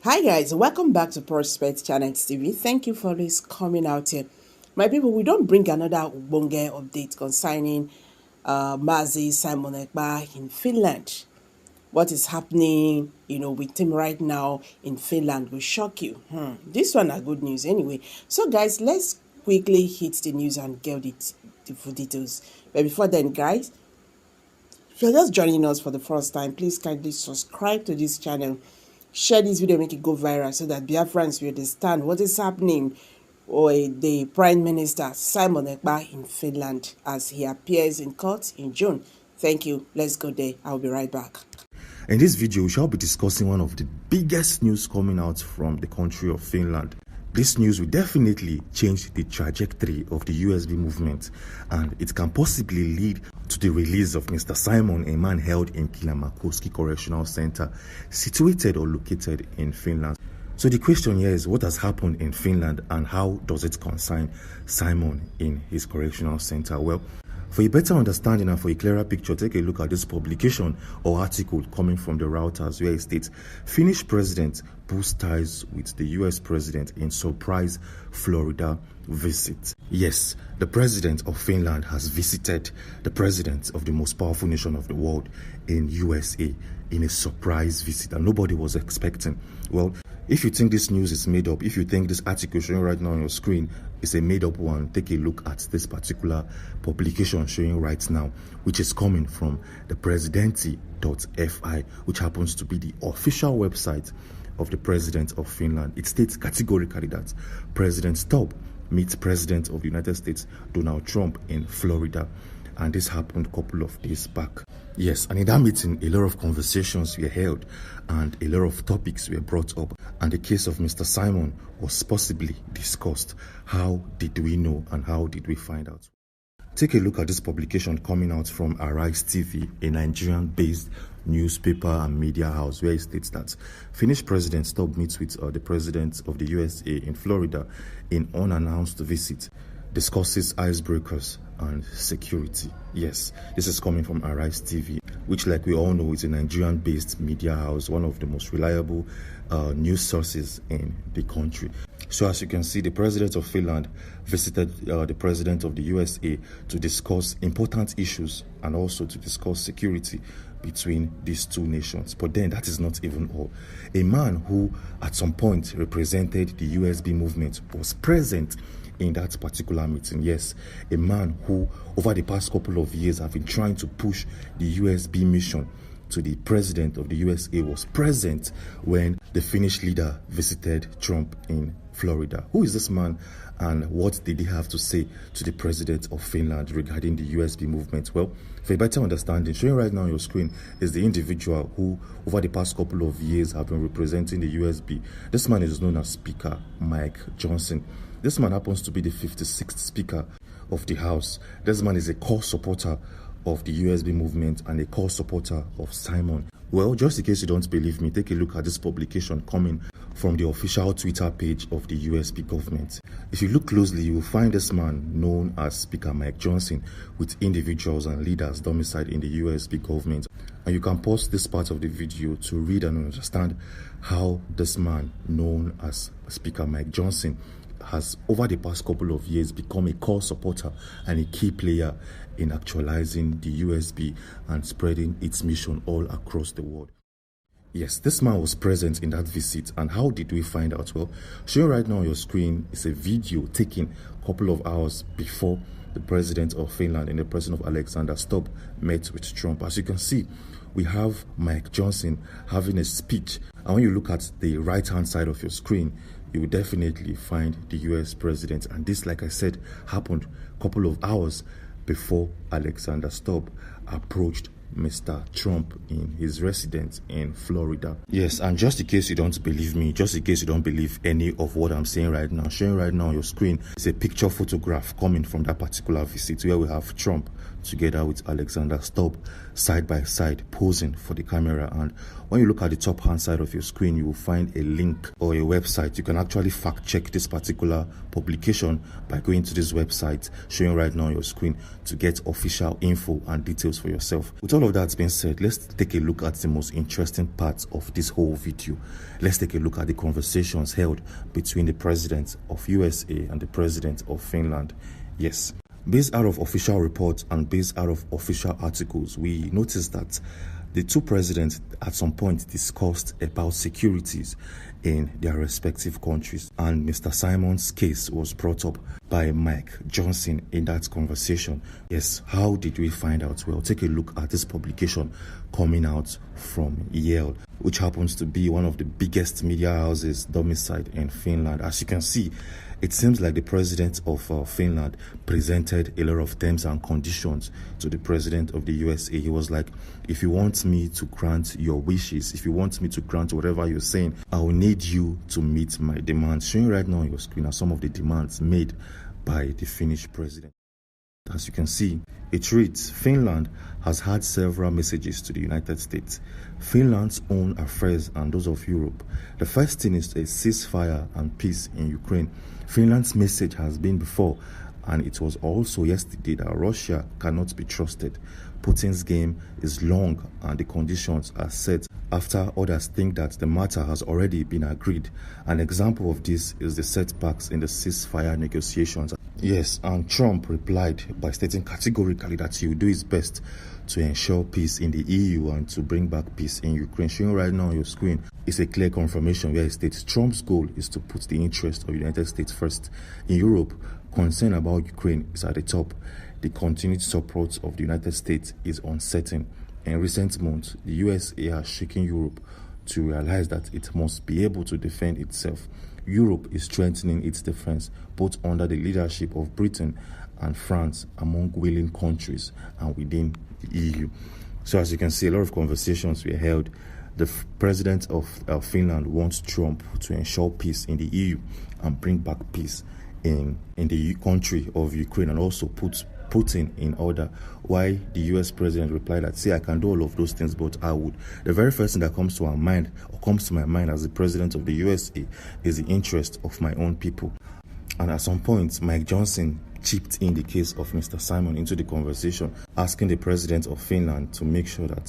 Hi guys, welcome back to Prospect Channel TV. Thank you for always coming out here. My people, we don't bring another bonge update concerning Mazi Simon Ekpa in Finland. What is happening, with him right now in Finland will shock you. This one are good news anyway. So guys, let's quickly hit the news and get the full details. But before then, guys, if you're just joining us for the first time, please kindly subscribe to this channel. Share this video, make it go viral so that Biafrans will understand what is happening with the Prime Minister Simon Ekpa in Finland as he appears in court in June. Thank you. Let's go there. I'll be right back. In this video, we shall be discussing one of the biggest news coming out from the country of Finland. This news will definitely change the trajectory of the USB movement, and it can possibly lead to the release of Mr. Simon, a man held in Kilamakoski Correctional Center, situated or located in Finland. So the question here is, what has happened in Finland and how does it concern Simon in his correctional center? Well, for a better understanding and for a clearer picture, take a look at this publication or article coming from the Reuters, where it states, Finnish president boosts ties with the US president in surprise Florida visit. Yes, the president of Finland has visited the president of the most powerful nation of the world in USA in a surprise visit that nobody was expecting. Well, if you think this news is made up, if you think this article showing right now on your screen is a made-up one, take a look at this particular publication showing right now, which is coming from the Presidentti.fi, which happens to be the official website of the president of Finland. It states categorically that President Stubb meets President of the United States Donald Trump in Florida, and this happened a couple of days back. Yes, and in that meeting, a lot of conversations were held and a lot of topics were brought up, and the case of Mr. Simon was possibly discussed. How did we know and how did we find out? Take a look at this publication coming out from Arise TV, a Nigerian-based newspaper and media house, where it states that Finnish President Stubb meets with the president of the USA in Florida in unannounced visit, discusses icebreakers and security. Yes, this is coming from Arise TV, which, like we all know, is a Nigerian-based media house, one of the most reliable news sources in the country. So as you can see, the president of Finland visited the president of the USA to discuss important issues and also to discuss security between these two nations. But then that is not even all. A man who at some point represented the USB movement was present in that particular meeting. Yes, a man who over the past couple of years have been trying to push the USB mission to the president of the USA was present when the Finnish leader visited Trump in Florida. Who is this man and what did he have to say to the president of Finland regarding the USB movement? Well, for a better understanding, showing right now on your screen is the individual who over the past couple of years have been representing the USB. This man is known as Speaker Mike Johnson. This man happens to be the 56th Speaker of the House. This man is a core supporter of the USB movement and a core supporter of Simon. Well, just in case you don't believe me, take a look at this publication coming from the official Twitter page of the USB government. If you look closely, you will find this man known as Speaker Mike Johnson with individuals and leaders domiciled in the USB government. And you can pause this part of the video to read and understand how this man known as Speaker Mike Johnson has over the past couple of years become a core supporter and a key player in actualizing the USB and spreading its mission all across the world. Yes, this man was present in that visit, and how did we find out? Well, showing right now on your screen is a video taken a couple of hours before the president of Finland and the president of Alexander Stubb met with Trump. As you can see, we have Mike Johnson having a speech, and when you look at the right hand side of your screen, you will definitely find the US president. And this, like I said, happened a couple of hours before Alexander Stubb approached Mr. Trump in his residence in Florida. Yes, and just in case you don't believe me, just in case you don't believe any of what I'm saying right now, showing right now on your screen is a picture photograph coming from that particular visit, where we have Trump together with Alexander Stubb side by side posing for the camera. And when you look at the top hand side of your screen, you will find a link or a website. You can actually fact check this particular publication by going to this website showing right now on your screen to get official info and details for yourself. With all all of that being said, let's take a look at the most interesting part of this whole video. Let's take a look at the conversations held between the president of USA and the president of Finland. Yes. Based out of official reports and based out of official articles, we noticed that the two presidents at some point discussed about securities in their respective countries, and Mr. Simon's case was brought up by Mike Johnson in that conversation. Yes, how did we find out? Well, take a look at this publication coming out from Yale, which happens to be one of the biggest media houses domiciled in Finland. As you can see, it seems like the president of Finland presented a lot of terms and conditions to the president of the USA. He was like, if you want me to grant your wishes, if you want me to grant whatever you're saying, I will need you to meet my demands. Showing right now on your screen are some of the demands made by the Finnish president. As you can see, it reads, Finland has had several messages to the United States, Finland's own affairs and those of Europe. The first thing is a ceasefire and peace in Ukraine. Finland's message has been before, and it was also yesterday, that Russia cannot be trusted. Putin's game is long and the conditions are set after others think that the matter has already been agreed. An example of this is the setbacks in the ceasefire negotiations. Yes, and Trump replied by stating categorically that he will do his best to ensure peace in the EU and to bring back peace in Ukraine. Showing right now on your screen is a clear confirmation where it states Trump's goal is to put the interest of the United States first. In Europe, concern about Ukraine is at the top. The continued support of the United States is uncertain. In recent months, the USA has shaken Europe to realize that it must be able to defend itself. Europe is strengthening its defense, both under the leadership of Britain and France, among willing countries and within the EU. So as you can see, a lot of conversations were held. The president of Finland wants Trump to ensure peace in the EU and bring back peace in the country of Ukraine, and also put Putin in order. Why the US president replied that, see, I can do all of those things, but I would. The very first thing that comes to our mind, or comes to my mind as the president of the USA, is the interest of my own people. And at some point, Mike Johnson chipped in the case of Mr. Simon into the conversation, asking the president of Finland to make sure that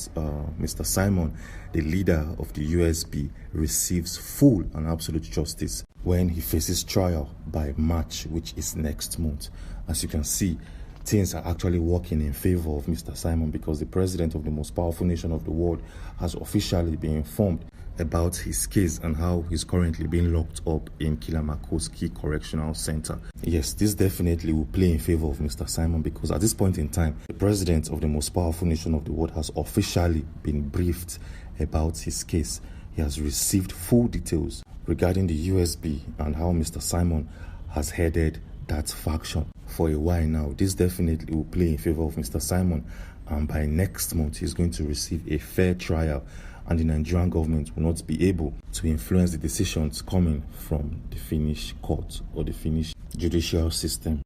Mr. Simon, the leader of the USB, receives full and absolute justice when he faces trial by March, which is next month. As you can see, things are actually working in favor of Mr. Simon, because the president of the most powerful nation of the world has officially been informed about his case and how he's currently being locked up in Kilamakoski Correctional Center. Yes, this definitely will play in favor of Mr. Simon, because at this point in time, the president of the most powerful nation of the world has officially been briefed about his case. He has received full details regarding the USB and how Mr. Simon has headed that faction for a while now. This definitely will play in favor of Mr. Simon, and by next month he's going to receive a fair trial, and the Nigerian government will not be able to influence the decisions coming from the Finnish court or the Finnish judicial system.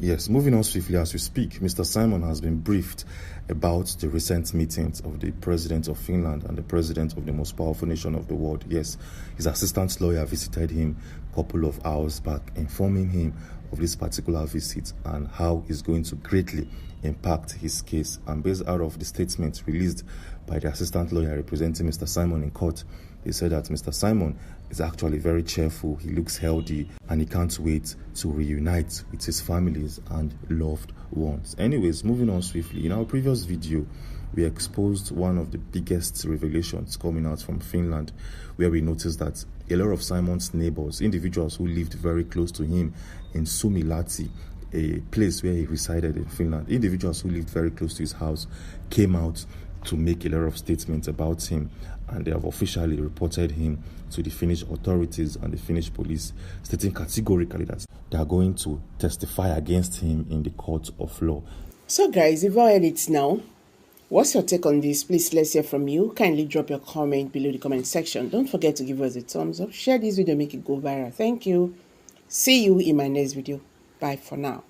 Yes, moving on swiftly as we speak, Mr. Simon has been briefed about the recent meetings of the president of Finland and the president of the most powerful nation of the world. Yes, his assistant lawyer visited him a couple of hours back, informing him of this particular visit and how it's going to greatly impact his case. And based out of the statement released by the assistant lawyer representing Mr. Simon in court, they said that Mr. Simon is actually very cheerful, he looks healthy, and he can't wait to reunite with his families and loved ones. Anyways, moving on swiftly, in our previous video, we exposed one of the biggest revelations coming out from Finland, where we noticed that a lot of Simon's neighbors, individuals who lived very close to him in Sumilati, a place where he resided in Finland, individuals who lived very close to his house, came out to make a lot of statements about him, and they have officially reported him to the Finnish authorities and the Finnish police, stating categorically that they are going to testify against him in the court of law. So guys, you've heard it now. What's your take on this? Please, let's hear from you. Kindly drop your comment below the comment section. Don't forget to give us a thumbs up. Share this video, make it go viral. Thank you. See you in my next video. Bye for now.